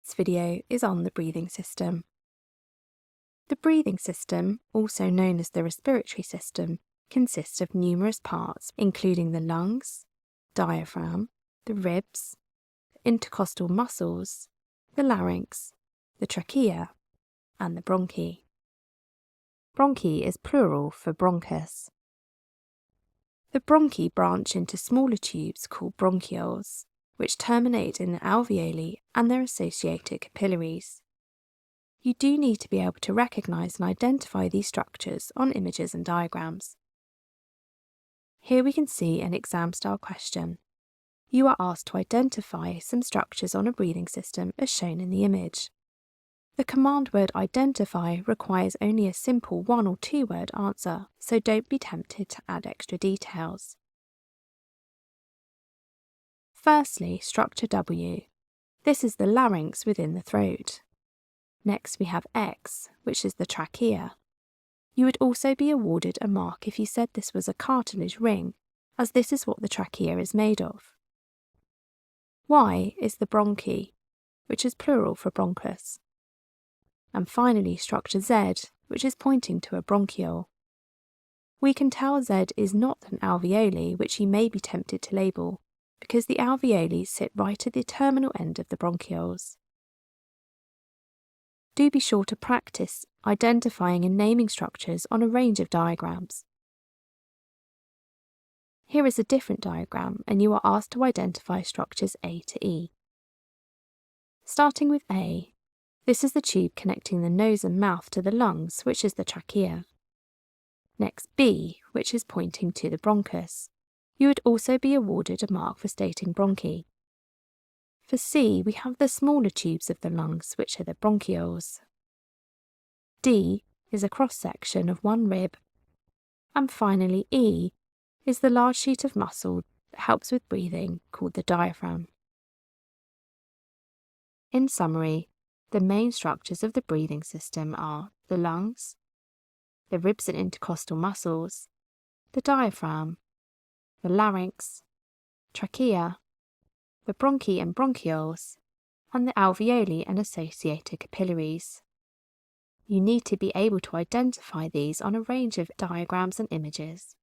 This video is on the breathing system. The breathing system, also known as the respiratory system, consists of numerous parts including the lungs, diaphragm, the ribs, the intercostal muscles, the larynx, the trachea, and the bronchi. Bronchi is plural for bronchus. The bronchi branch into smaller tubes called bronchioles, which terminate in the alveoli and their associated capillaries. You do need to be able to recognise and identify these structures on images and diagrams. Here we can see an exam-style question. You are asked to identify some structures on a breathing system as shown in the image. The command word identify requires only a simple 1 or 2 word answer, so don't be tempted to add extra details. Firstly, structure W. This is the larynx within the throat. Next we have X, which is the trachea. You would also be awarded a mark if you said this was a cartilage ring, as this is what the trachea is made of. Y is the bronchi, which is plural for bronchus. And finally structure Z, which is pointing to a bronchiole. We can tell Z is not an alveoli, which you may be tempted to label, because the alveoli sit right at the terminal end of the bronchioles. Do be sure to practice identifying and naming structures on a range of diagrams. Here is a different diagram, and you are asked to identify structures A to E. Starting with A, this is the tube connecting the nose and mouth to the lungs, which is the trachea. Next B, which is pointing to the bronchus. You would also be awarded a mark for stating bronchi. For C, we have the smaller tubes of the lungs, which are the bronchioles. D is a cross-section of one rib. And finally E is the large sheet of muscle that helps with breathing, called the diaphragm. In summary, the main structures of the breathing system are the lungs, the ribs and intercostal muscles, the diaphragm, the larynx, trachea, the bronchi and bronchioles, and the alveoli and associated capillaries. You need to be able to identify these on a range of diagrams and images.